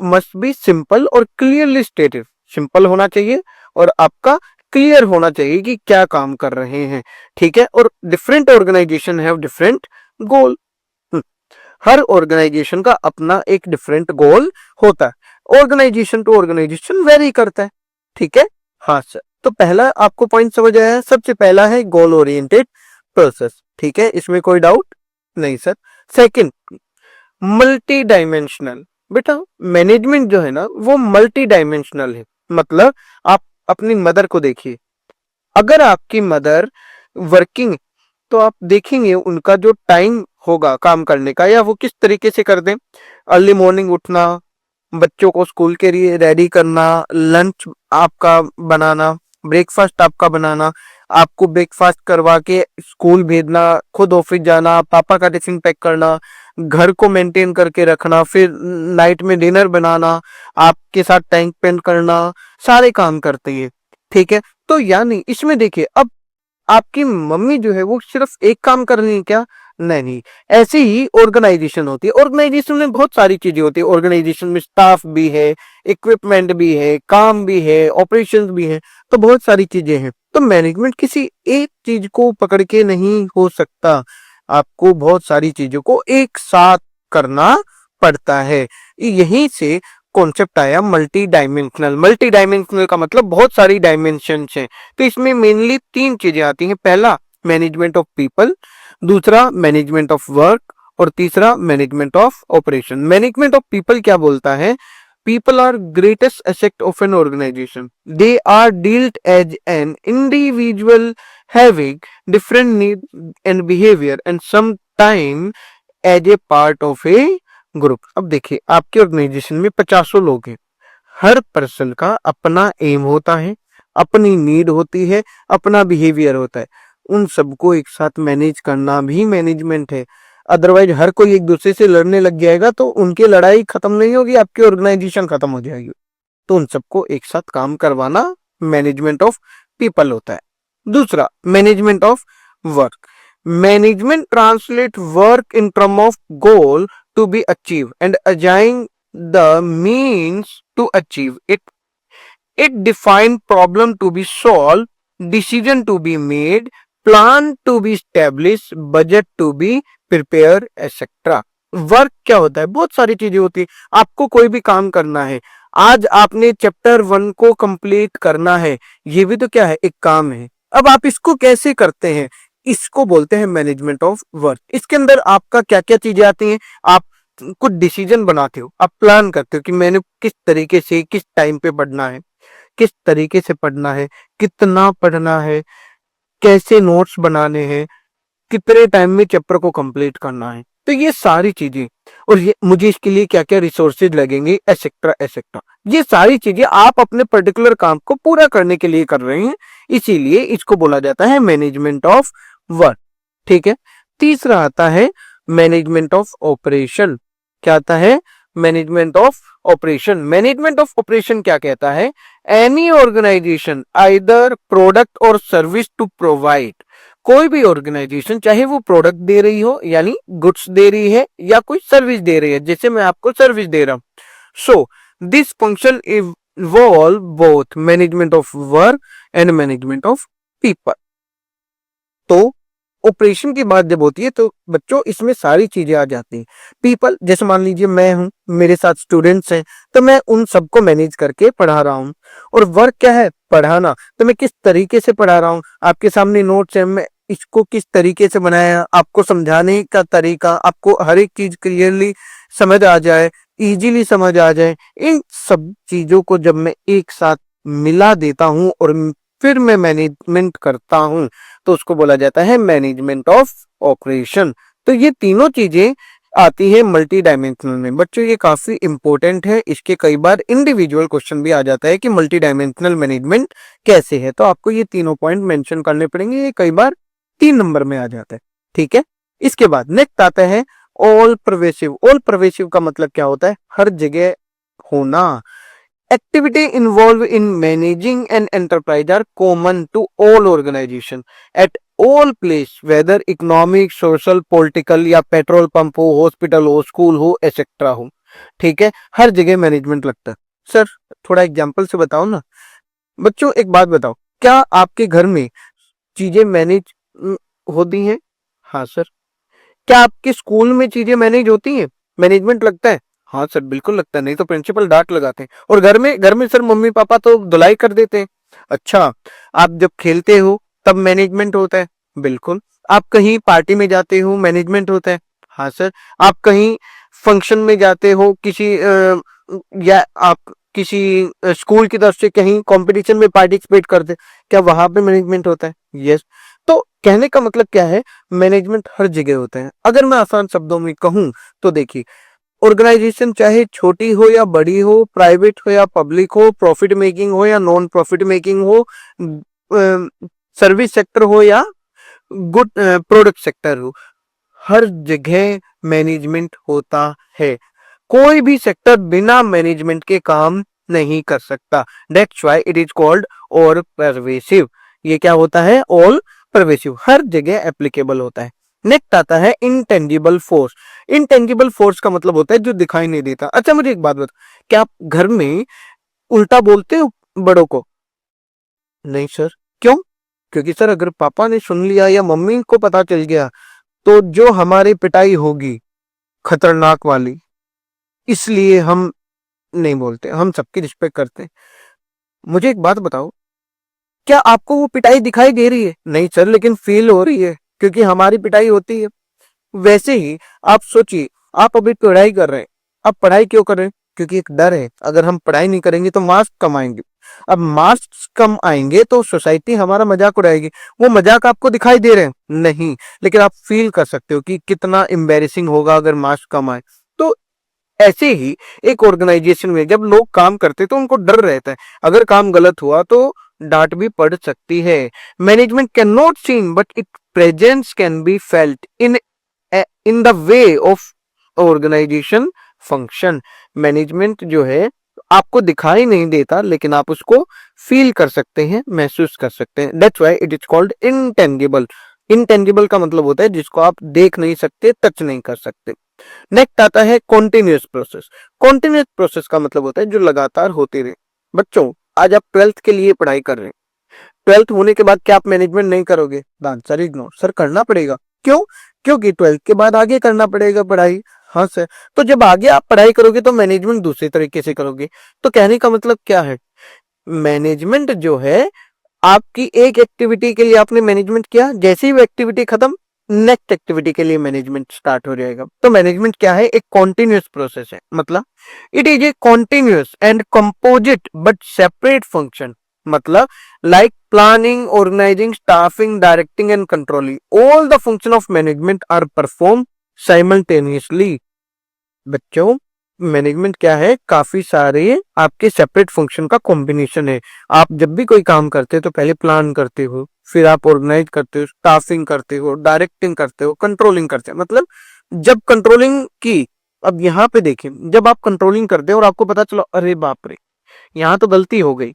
मस्ट बी सिंपल और क्लियरली स्टेटेड। सिंपल होना चाहिए और आपका क्लियर होना चाहिए कि क्या काम कर रहे हैं। ठीक है, और different organisation have different goal. हर ऑर्गेनाइजेशन का अपना एक डिफरेंट गोल होता है, ऑर्गेनाइजेशन टू ऑर्गेनाइजेशन वेरी करता है। ठीक है, हाँ सर, तो पहला आपको पॉइंट समझ आया है। सबसे पहला है गोल ओरिएंटेड प्रोसेस। ठीक है, इसमें कोई डाउट नहीं सर। Second, multi dimensional. बेटा मैनेजमेंट जो है ना वो मल्टी डायमेंशनल है। मतलब आप अपनी मदर को देखिए, अगर आपकी मदर वर्किंग, तो आप देखेंगे उनका जो टाइम होगा काम करने का, या वो किस तरीके से कर दें। अर्ली मॉर्निंग उठना, बच्चों को स्कूल के लिए रेडी करना, लंच आपका बनाना, ब्रेकफास्ट आपका बनाना, आपको ब्रेकफास्ट करवा के स्कूल भेजना, खुद ऑफिस जाना, पापा का टिफिन पैक करना, घर को मेंटेन करके रखना, फिर नाइट में डिनर बनाना, आपके साथ टाइम स्पेंड करना, सारे काम करते हैं। ठीक है, तो यानी इसमें देखिए, अब आपकी मम्मी जो है वो सिर्फ एक काम कर रही है क्या? नहीं नहीं, ऐसे ही ऑर्गेनाइजेशन होती है। ऑर्गेनाइजेशन में बहुत सारी चीजें होती है। ऑर्गेनाइजेशन में स्टाफ भी है, इक्विपमेंट भी है, काम भी है, ऑपरेशंस भी है, तो बहुत सारी चीजें हैं। तो मैनेजमेंट किसी एक चीज को पकड़ के नहीं हो सकता, आपको बहुत सारी चीजों को एक साथ करना पड़ता है। यहीं से कॉन्सेप्ट आया मल्टी डायमेंशनल। मल्टी डायमेंशनल का मतलब बहुत सारी डायमेंशन है। तो इसमें मेनली तीन चीजें आती हैं। पहला, मैनेजमेंट ऑफ पीपल, दूसरा मैनेजमेंट ऑफ वर्क, और तीसरा management of operation. Management of people क्या बोलता है? People are greatest asset of an organisation, they are dealt as an individual having different need and behaviour and some time as a part of a group. अब देखिए, आपके organisation में 50 लोग हैं, हर person का अपना एम होता है, अपनी नीड होती है, अपना बिहेवियर होता है। उन सबको एक साथ मैनेज करना भी मैनेजमेंट है। अदरवाइज हर कोई एक दूसरे से लड़ने लग जाएगा तो उनकी लड़ाई खत्म नहीं होगी, आपकी ऑर्गेनाइजेशन खत्म हो जाएगी। तो उन सबको एक साथ काम करवाना मैनेजमेंट ऑफ पीपल होता है। दूसरा, management of work. Management translate work in term of goal to be achieve and assign the means to achieve it. It defines problem to be solved, decision to be made, plan to be established, budget to be prepared, etc. Work क्या होता है? बहुत सारी चीजें होती है। आपको कोई भी काम करना है, आज आपने चैप्टर 1 को कंप्लीट करना है, ये भी तो क्या है? एक काम है। अब आप इसको कैसे करते हैं? इसको बोलते हैं मैनेजमेंट ऑफ वर्क। इसके अंदर आपका क्या क्या चीजें आती हैं? आप कुछ डिसीजन बनाते हो, आप प्लान करते हो कि मैंने किस तरीके से किस टाइम पे पढ़ना है, किस तरीके से पढ़ना है, कितना पढ़ना है, कैसे नोट्स बनाने हैं, कितने टाइम में चैप्टर को कंप्लीट करना है। तो ये सारी चीजें, और ये मुझे इसके लिए क्या क्या रिसोर्सेज लगेंगे, एसेक्ट्रा एसेक्ट्रा, ये सारी चीजें आप अपने पर्टिकुलर काम को पूरा करने के लिए कर रहे हैं, इसीलिए इसको बोला जाता है मैनेजमेंट ऑफ वर्क। ठीक है, तीसरा आता है मैनेजमेंट ऑफ ऑपरेशन। क्या आता है? Management of operation. Management of operation क्या कहता है? एनी ऑर्गेनाइजेशन आइदर प्रोडक्ट और सर्विस टू प्रोवाइड। कोई भी ऑर्गेनाइजेशन, चाहे वो प्रोडक्ट दे रही हो यानी गुड्स दे रही है, या कोई सर्विस दे रही है, जैसे मैं आपको सर्विस दे रहा हूं, so this function involve both management of work and management of people. तो ऑपरेशन की बात जब होती है तो बच्चों इसमें सारी चीजें आ जाती हैं। पीपल, जैसे मान लीजिए मैं हूं, मेरे साथ स्टूडेंट्स हैं, तो मैं उन सबको मैनेज करके पढ़ा रहा हूं। और वर्क क्या है? पढ़ाना। तो मैं किस तरीके से पढ़ा रहा हूं, आपके सामने नोट्स है, मैं इसको किस तरीके से बनाया, आपको समझाने का तरीका, आपको हर एक चीज क्लियरली समझ आ जाए, इजीली समझ आ जाए, इन सब चीजों को जब मैं एक साथ मिला देता हूं और फिर मैं मैनेजमेंट करता हूं, तो उसको बोला जाता है मैनेजमेंट ऑफ ऑपरेशन। तो ये तीनों चीजें आती है मल्टी डायमेंशनल में। बच्चों ये काफी इंपॉर्टेंट है, इसके कई बार इंडिविजुअल क्वेश्चन भी आ जाता है कि मल्टी डायमेंशनल मैनेजमेंट कैसे है, तो आपको ये तीनों पॉइंट मेंशन करने पड़ेंगे। ये कई बार 3 नंबर में आ जाता है। ठीक है, इसके बाद नेक्स्ट आता है ऑल परवेसिव। ऑल परवेसिव का मतलब क्या होता है? हर जगह होना। Activity involved in managing an enterprise are common to all organization at all place, whether economic, social, political या पेट्रोल पंप हो, हॉस्पिटल हो, स्कूल हो, एक्सेट्रा हो। ठीक है, हर जगह मैनेजमेंट लगता है। सर थोड़ा एग्जांपल से बताओ ना। बच्चों एक बात बताओ, क्या आपके घर में चीजें मैनेज होती हैं? हाँ सर। क्या आपके स्कूल में चीजें मैनेज होती हैं, मैनेजमेंट लगता है? हाँ सर बिल्कुल लगता है, नहीं तो प्रिंसिपल डांट लगाते हैं। और घर में सर मम्मी पापा तो धुलाई कर देते हैं। अच्छा, आप जब खेलते हो तब मैनेजमेंट होता है? बिल्कुल। आप कहीं पार्टी में जाते हो, मैनेजमेंट होता है। हाँ सर। आप कहीं फंक्शन में जाते हो, या आप किसी स्कूल की तरफ से कहीं कंपटीशन में पार्टिसिपेट करते, क्या वहां पे मैनेजमेंट होता है? यस। तो कहने का मतलब क्या है, मैनेजमेंट हर जगह होता है। अगर मैं आसान शब्दों में कहूं तो देखिए, ऑर्गेनाइजेशन चाहे छोटी हो या बड़ी हो, प्राइवेट हो या पब्लिक हो, प्रॉफिट मेकिंग हो या नॉन प्रॉफिट मेकिंग हो, सर्विस सेक्टर हो या गुड प्रोडक्ट सेक्टर हो, हर जगह मैनेजमेंट होता है। कोई भी सेक्टर बिना मैनेजमेंट के काम नहीं कर सकता। That's why it is called all pervasive. ये क्या होता है? ऑल परवेसिव, हर जगह एप्लीकेबल होता है। नेक्स्ट आता है इनटेंजिबल फोर्स। इनटेंजिबल फोर्स का मतलब होता है जो दिखाई नहीं देता। अच्छा मुझे एक बात बता, क्या आप घर में उल्टा बोलते हो बड़ों को? नहीं सर। क्यों? क्योंकि सर अगर पापा ने सुन लिया या मम्मी को पता चल गया तो जो हमारी पिटाई होगी खतरनाक वाली, इसलिए हम नहीं बोलते, हम सबकी रिस्पेक्ट करते हैं। मुझे एक बात बताओ, क्या आपको वो पिटाई दिखाई दे रही है? नहीं सर, लेकिन फील हो रही है क्योंकि हमारी पिटाई होती है। वैसे ही आप सोचिए, आप अभी पढ़ाई कर रहे हैं। आप पढ़ाई क्यों कर रहे हैं? क्योंकि एक डर है, अगर हम पढ़ाई नहीं करेंगे तो मार्क्स कम आएंगे। अब मार्क्स कम आएंगे तो सोसाइटी हमारा मजाक उड़ाएगी। वो मजाक आपको दिखाई दे रहे हैं? नहीं, लेकिन आप फील कर सकते हो कि कितना एम्बेरेसिंग होगा अगर मार्क्स कम आए। तो ऐसे ही एक ऑर्गेनाइजेशन में जब लोग काम करते तो उनको डर रहता है, अगर काम गलत हुआ तो डांट भी पड़ सकती है। Management can not seen but it presence can be felt in the way of organisation function. Management जो है आपको दिखाई नहीं देता, लेकिन आप उसको फील कर सकते हैं, महसूस कर सकते हैं। That's why it is called intangible. Intangible का मतलब होता है जिसको आप देख नहीं सकते, टच नहीं कर सकते। नेक्स्ट आता है कॉन्टिन्यूस प्रोसेस। कॉन्टिन्यूस प्रोसेस का मतलब होता है जो लगातार होते रहे। बच्चों, आज आप ट्वेल्थ के लिए पढ़ाई कर रहे हैं, ट्वेल्थ होने के बाद क्या आप मैनेजमेंट नहीं करोगे? The answer is no sir, करना पड़ेगा। क्यों? क्योंकि ट्वेल्थ के बाद आगे करना पड़ेगा पढ़ाई। हाँ सर। तो जब आगे आप पढ़ाई करोगे तो मैनेजमेंट दूसरे तरीके से करोगे। तो कहने का मतलब क्या है, मैनेजमेंट जो है, आपकी एक एक्टिविटी के लिए आपने मैनेजमेंट किया, जैसे ही वो एक्टिविटी खत्म, नेक्स्ट एक्टिविटी के लिए मैनेजमेंट स्टार्ट हो जाएगा। तो मैनेजमेंट क्या है? एक कॉन्टिन्यूस प्रोसेस है। मतलब it is a continuous and composite but separate function. मतलब like planning, organising, staffing, directing and controlling, all the function of management are perform simultaneously. बच्चों, मैनेजमेंट क्या है? काफी सारे आपके सेपरेट फंक्शन का कॉम्बिनेशन है। आप जब भी कोई काम करते हो तो पहले प्लान करते हो, फिर आप ऑर्गेनाइज करते हो, स्टाफिंग करते हो, डायरेक्टिंग करते हो, कंट्रोलिंग करते हो। मतलब जब कंट्रोलिंग की, अब यहाँ पे देखिए, जब आप कंट्रोलिंग करते हो और आपको पता चला अरे बाप रे यहाँ तो गलती हो गई,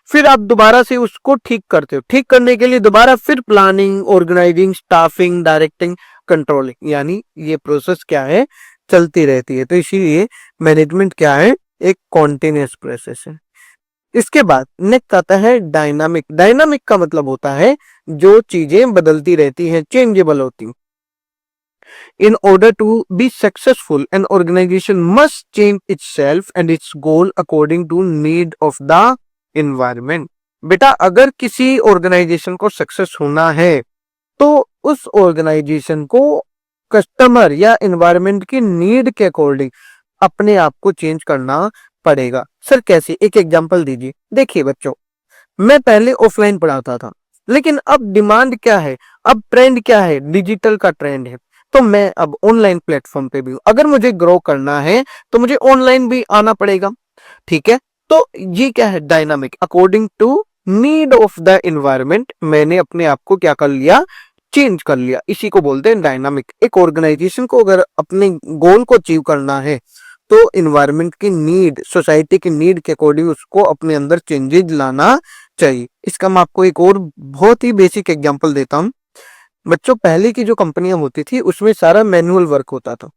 फिर आप दोबारा से उसको ठीक करते हो। ठीक करने के लिए दोबारा फिर planning, organising, staffing, directing, controlling, यानी ये प्रोसेस क्या है? चलती रहती है। तो इसीलिए मैनेजमेंट क्या है? एक कॉन्टिन्यूस प्रोसेस है। इसके बाद नेक्स्ट आता है डायनामिक। डायनामिक का मतलब होता है जो चीजें बदलती रहती हैं, चेंजेबल होती। In order to be successful, an organization must change itself and its goal according to need of the environment. बेटा, अगर किसी ऑर्गेनाइजेशन को सक्सेस होना है तो उस ऑर्गेनाइजेशन को कस्टमर या एनवायरनमेंट की नीड के अकॉर्डिंग अपने आप को चेंज करना पड़ेगा। सर कैसे? एक एग्जांपल दीजिए। देखिए बच्चों, मैं पहले ऑफलाइन पढ़ाता था, लेकिन अब डिमांड क्या है, अब ट्रेंड क्या है? डिजिटल का ट्रेंड है। तो मैं अब ऑनलाइन प्लेटफॉर्म पे भी हूं। अगर मुझे ग्रो करना है तो मुझे ऑनलाइन भी आना पड़ेगा। ठीक है। तो ये क्या है? Dynamic. According to need of the environment मैंने अपने आप को क्या कर लिया? चेंज कर लिया। इसी को बोलते हैं डायनामिक। एक ऑर्गेनाइजेशन को अगर अपने गोल को अचीव करना है तो इन्वायरमेंट की नीड, सोसाइटी की नीड के अकॉर्डिंग उसको अपने अंदर चेंजेस लाना चाहिए। इसका मैं आपको एक और बहुत ही बेसिक एग्जांपल देता हूं। बच्चों, पहले की जो कंपनियां होती थी उसमें सारा मैनुअल वर्क होता था,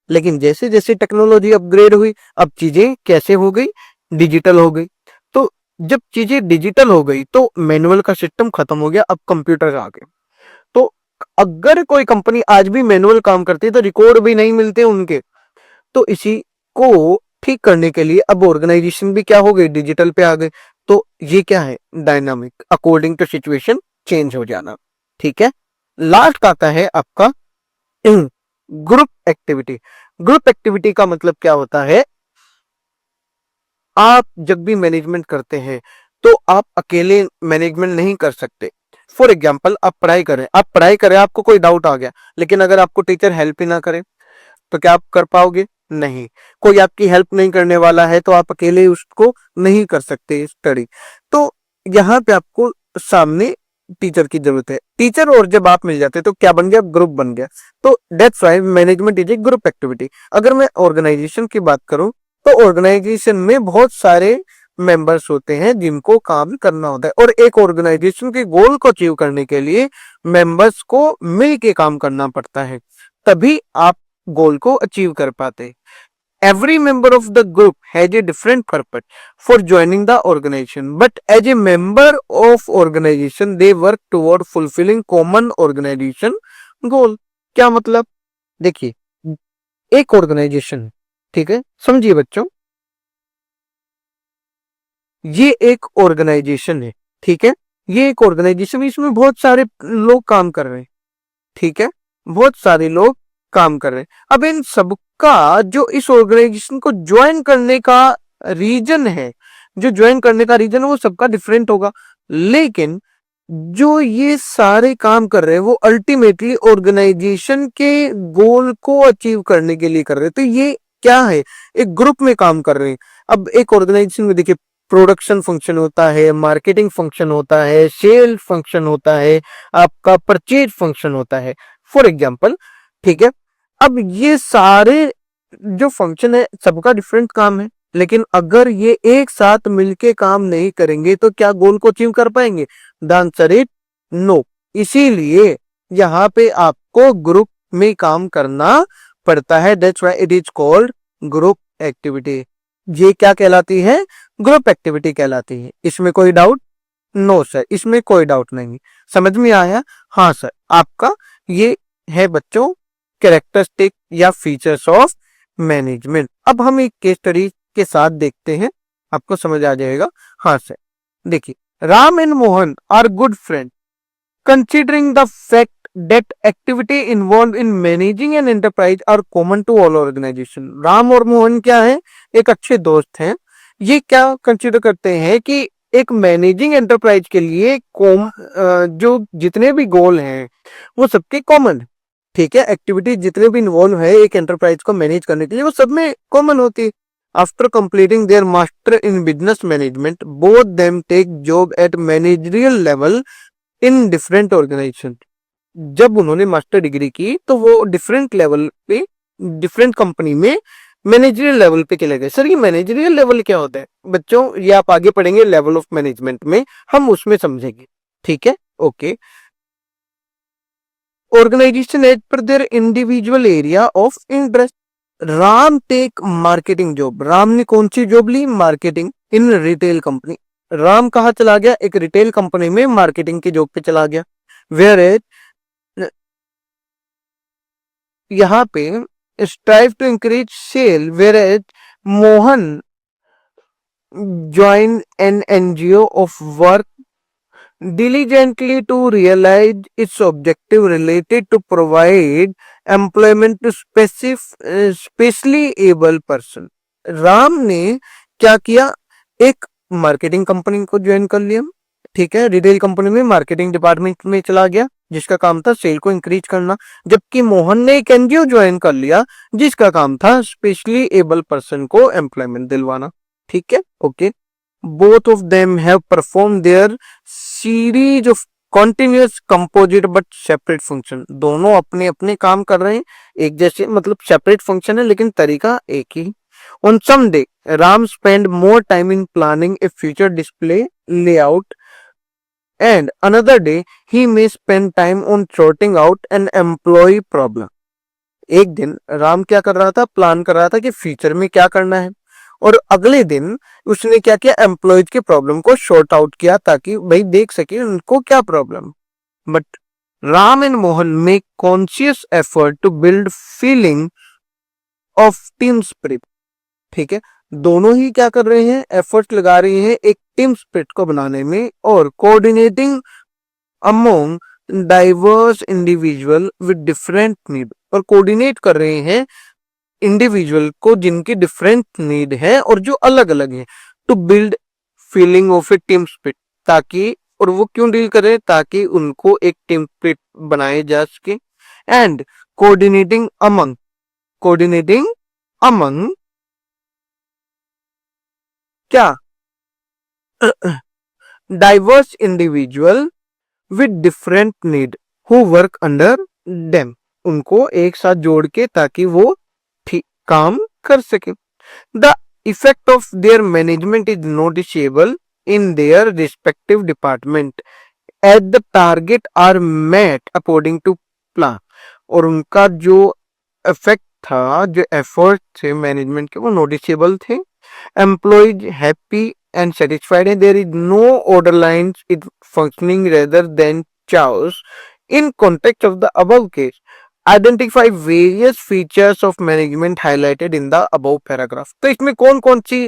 लेकिन जैसे जैसे टेक्नोलॉजी अपग्रेड हुई, अब चीजें कैसे हो गई? डिजिटल हो गई। तो जब चीजें डिजिटल हो गई तो मैनुअल का सिस्टम खत्म हो गया, अब कंप्यूटर आ गए। तो अगर कोई कंपनी आज भी मैनुअल काम करती है तो रिकॉर्ड भी नहीं मिलते उनके। तो इसी को ठीक करने के लिए अब ऑर्गेनाइजेशन भी क्या हो गई? डिजिटल पे आ गए। तो ये क्या है? Dynamic, according to situation change हो जाना। ठीक है। लास्ट आता है आपका ग्रुप एक्टिविटी। ग्रुप एक्टिविटी का मतलब क्या होता है, आप जब भी मैनेजमेंट करते हैं तो आप अकेले मैनेजमेंट नहीं कर सकते। फॉर एग्जाम्पल, आप पढ़ाई करें, आपको कोई डाउट आ गया, लेकिन अगर आपको टीचर हेल्प ही ना करे तो क्या आप कर पाओगे? नहीं। कोई आपकी हेल्प नहीं करने वाला है तो आप अकेले उसको नहीं कर सकते स्टडी। तो यहाँ पे आपको सामने टीचर की जरूरत है। टीचर और जब आप मिल जाते तो क्या बन गया? ग्रुप बन गया। तो that's why management is a group activity. अगर मैं ऑर्गेनाइजेशन की बात करूं तो ऑर्गेनाइजेशन में बहुत सारे मेंबर्स होते हैं जिनको काम करना होता है, और एक ऑर्गेनाइजेशन के गोल को अचीव करने के लिए मेंबर्स को मिल के काम करना पड़ता है, तभी आप गोल को अचीव कर पाते। Every member of the group has a different purpose for joining the organization, but as a member of organization they work toward fulfilling common organization goal। क्या मतलब? देखिए, एक ऑर्गेनाइजेशन, ठीक है, समझिए बच्चों, ये एक ऑर्गेनाइजेशन है, ठीक है, ये एक ऑर्गेनाइजेशन, इसमें बहुत सारे लोग काम कर रहे हैं, ठीक है, बहुत सारे लोग काम कर रहे हैं। अब इन सबका जो इस ऑर्गेनाइजेशन को ज्वाइन करने का रीजन है, जो ज्वाइन करने का रीजन है वो सबका डिफरेंट होगा, लेकिन जो ये सारे काम कर रहे हैं वो अल्टीमेटली ऑर्गेनाइजेशन के गोल को अचीव करने के लिए कर रहे हैं। तो ये क्या है? एक ग्रुप में काम कर रहे हैं। अब एक ऑर्गेनाइजेशन में देखिए, प्रोडक्शन फंक्शन होता है, मार्केटिंग फंक्शन होता है, सेल फंक्शन होता है, आपका परचेज फंक्शन होता है, फॉर एग्जाम्पल, ठीक है। अब ये सारे जो फंक्शन है सबका डिफरेंट काम है, लेकिन अगर ये एक साथ मिलके काम नहीं करेंगे तो क्या गोल को अचीव कर पाएंगे? The answer is no. इसीलिए यहाँ पे आपको ग्रुप में काम करना पड़ता है। That's why it is called group activity. ये क्या कहलाती है? ग्रुप एक्टिविटी कहलाती है। इसमें कोई डाउट? नो सर, इसमें कोई डाउट नहीं। समझ में आया? हाँ सर। आपका ये है बच्चों कैरेक्टरिस्टिक या फीचर्स ऑफ मैनेजमेंट। अब हम एक केस स्टडी के साथ देखते हैं, आपको समझ आ जाएगा। हाँ सर, देखिए, Ram and Mohan are good friend considering the fact that activity involved in managing an enterprise are common to all organization। Ram और मोहन क्या है? एक अच्छे दोस्त हैं। ये क्या कंसिडर करते हैं कि एक मैनेजिंग एंटरप्राइज के लिए जो जितने भी गोल हैं वो सबके कॉमन है, ठीक है। एक्टिविटी जितने भी इन्वॉल्व है एक एंटरप्राइज को मैनेज करने के लिए वो सब में कॉमन होती है। After completing their master in business management both them take job at managerial level in different organisation. जब उन्होंने मास्टर डिग्री की तो वो डिफरेंट लेवल पे डिफरेंट कंपनी में मैनेजरियल लेवल पे चले गए। सर ये मैनेजरियल लेवल क्या होता है? बच्चों ये आप आगे पढ़ेंगे लेवल ऑफ मैनेजमेंट में, हम उसमें समझेंगे, ठीक है, okay. Organization as per their individual area of interest. Ram take marketing job. Ram ने कौन सी जॉब ली? Marketing in retail company. Ram कहाँ चला गया? एक रिटेल कंपनी में मार्केटिंग की जॉब पे चला गया। वेयर एज यहाँ पे strive to increase sale, whereas Mohan join an NGO of work diligently to realize its objective related to provide employment to specially able person। Ram ने क्या किया? एक मार्केटिंग कंपनी को ज्वाइन कर लिया, ठीक है, रिटेल कंपनी में मार्केटिंग डिपार्टमेंट में चला गया जिसका काम था सेल को इंक्रीज करना। जबकि मोहन ने एक एनजीओ ज्वाइन कर लिया जिसका काम था स्पेशली एबल पर्सन को एम्प्लॉयमेंट दिलवाना, ठीक है, okay. both of them have performed their series of continuous composite but separate function। दोनों अपने अपने काम कर रहे हैं, एक जैसे, मतलब सेपरेट फंक्शन है लेकिन तरीका एक ही। On some day Ram spent more time in planning a future display layout and another day he may spend time on sorting out an employee problem। एक दिन राम क्या कर रहा था? प्लान कर रहा था कि फ्यूचर में क्या करना है, और अगले दिन उसने क्या किया? एम्प्लॉयज के प्रॉब्लम को शॉर्ट आउट किया ताकि भाई देख सके उनको क्या problem. But Ram and Mohan make conscious effort to build feeling of team spirit, ठीक है। दोनों ही क्या कर रहे हैं? एफर्ट लगा रहे हैं एक टीम स्पिरिट को बनाने में और coordinating among diverse individual with different need, और कोऑर्डिनेट कर रहे हैं इंडिविजुअल को जिनकी डिफरेंट नीड है और जो अलग अलग है, to build feeling of a team spirit, ताकि, और वो क्यों डील करें, ताकि उनको एक टीम स्पिरिट बनाए जा सके। And coordinating among, coordinating among क्या, diverse individual with different need who work under them, उनको एक साथ जोड़ के ताकि वो ठीक काम कर सके। The effect of their management is noticeable in their respective department at the target are met according to plan, और उनका जो इफेक्ट था, जो एफर्ट थे मैनेजमेंट के, वो नोटिसेबल थे। Employees happy and satisfied, and there is no order lines it functioning rather than chaos. In context of the above case, identify various features of management highlighted in the above paragraph. तो इसमें कौन कौन सी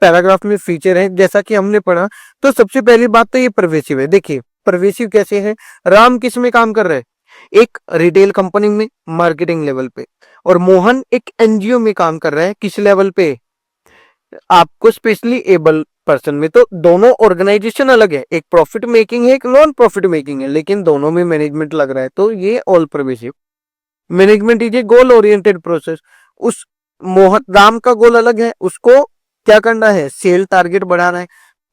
paragraph में feature है जैसा कि हमने पढ़ा। तो सबसे पहली बात तो ये परवेसिव है। देखिए परवेसिव कैसे है, राम किस में काम कर रहा है, एक रिटेल कंपनी में मार्केटिंग लेवल पे, और मोहन एक एनजीओ में काम कर रहा है किस लेवल पे, आपको स्पेशली एबल पर्सन में। तो दोनों ऑर्गेनाइजेशन अलग है, एक प्रॉफिट मेकिंग है, एक नॉन प्रॉफिट मेकिंग है, लेकिन दोनों में मैनेजमेंट लग रहा है, तो ये all pervasive management is a goal oriented process. उस मोहन राम का गोल अलग है, उसको क्या करना है, सेल टारगेट बढ़ाना है।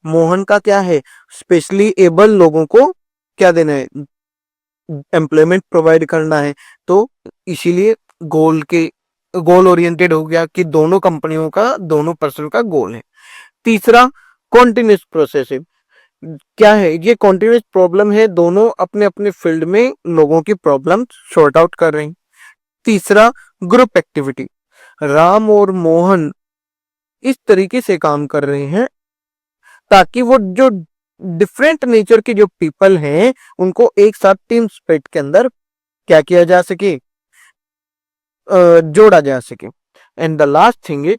मोहन का क्या है, स्पेशली एबल लोगों को क्या देना है, एम्प्लॉयमेंट प्रोवाइड करना है। तो इसीलिए गोल ओरिएंटेड हो गया कि दोनों कंपनियों का, दोनों पर्सन का गोल है। तीसरा कॉन्टिन्यूस प्रोसेसिव, क्या है, ये कॉन्टिन्यूस प्रॉब्लम है, दोनों अपने अपने फील्ड में लोगों की प्रॉब्लम सॉर्ट आउट कर रहे हैं। तीसरा ग्रुप एक्टिविटी, राम और मोहन इस तरीके से काम कर रहे हैं ताकि वो जो डिफरेंट नेचर के जो पीपल हैं उनको एक साथ टीम स्पिरिट के अंदर क्या किया जा सके, जोड़ा जा सके। And the last thing is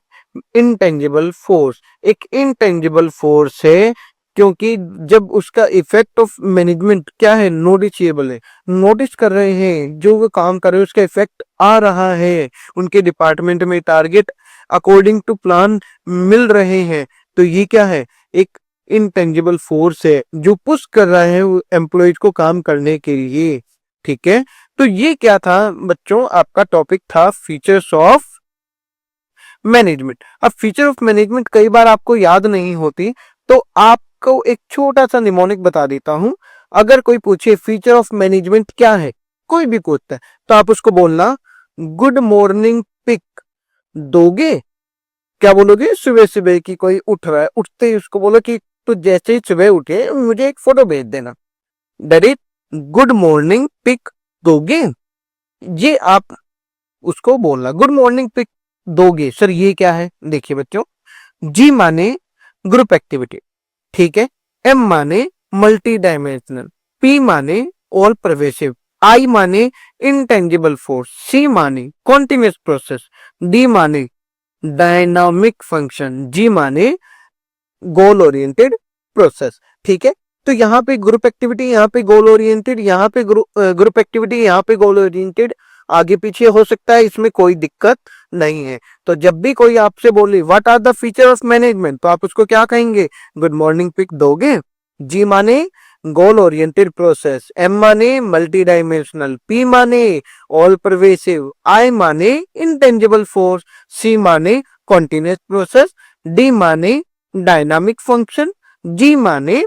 intangible force, एक इंटेंजिबल फोर्स है क्योंकि जब उसका इफेक्ट ऑफ मैनेजमेंट क्या है, नोटिसेबल है, नोटिस कर रहे हैं, जो वो काम कर रहे हैं उसका इफेक्ट आ रहा है, उनके डिपार्टमेंट में टारगेट अकॉर्डिंग टू प्लान मिल रहे हैं, तो ये क्या है, एक इंटेंजिबल फोर्स है जो पुश कर रहा है एम्प्लॉयज को काम करने के लिए। ठीक है, तो ये क्या था बच्चों, आपका टॉपिक था फीचर्स ऑफ मैनेजमेंट। अब फीचर ऑफ मैनेजमेंट कई बार आपको याद नहीं होती, तो आपको एक छोटा सा निमोनिक बता देता हूं। अगर कोई पूछे फीचर ऑफ मैनेजमेंट क्या है, कोई भी पूछता है, तो आप उसको बोलना गुड मॉर्निंग पिक दोगे। क्या बोलोगे, सुबह सुबह की कोई उठ रहा है, उठते ही उसको बोलो कि तो जैसे ही सुबह उठे मुझे एक फोटो भेज देना, that is good morning pic दोगे। ये आप उसको बोलना गुड मॉर्निंग पिक दोगे। सर ये क्या है, देखिए बच्चों, जी माने ग्रुप एक्टिविटी, ठीक है, एम माने मल्टी डायमेंशनल, पी माने ऑल परवेसिव, आई माने इंटेंजिबल फोर्स, सी माने कॉन्टिन्यूस प्रोसेस, डी माने डायनामिक फंक्शन, जी माने गोल ओरिएंटेड प्रोसेस। ठीक है, तो यहाँ पे ग्रुप एक्टिविटी, यहाँ पे गोल ओरिएंटेड, यहाँ पे ग्रुप एक्टिविटी, यहाँ पे गोल ओरिएंटेड, आगे पीछे हो सकता है, इसमें कोई दिक्कत नहीं है। तो जब भी कोई आपसे बोले what are the feature of management, तो आप उसको क्या कहेंगे, गुड मॉर्निंग पिक दोगे। जी माने गोल ओरिएंटेड प्रोसेस, एम माने मल्टी डायमेंशनल, पी माने ऑल परवेसिव, आई माने इंटेंजिबल फोर्स, सी माने कॉन्टिन्यूस प्रोसेस, डी माने डायनामिक फंक्शन, जी माने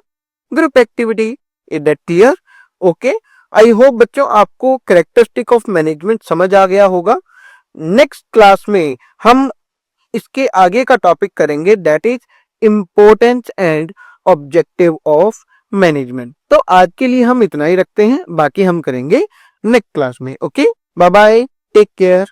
group activity. Is that clear? Okay, I hope बच्चों आपको कैरेक्टरिस्टिक ऑफ मैनेजमेंट समझ आ गया होगा। नेक्स्ट क्लास में हम इसके आगे का टॉपिक करेंगे, that is importance and objective of management. तो आज के लिए हम इतना ही रखते हैं, बाकी हम करेंगे नेक्स्ट क्लास में। Okay, bye bye, take care.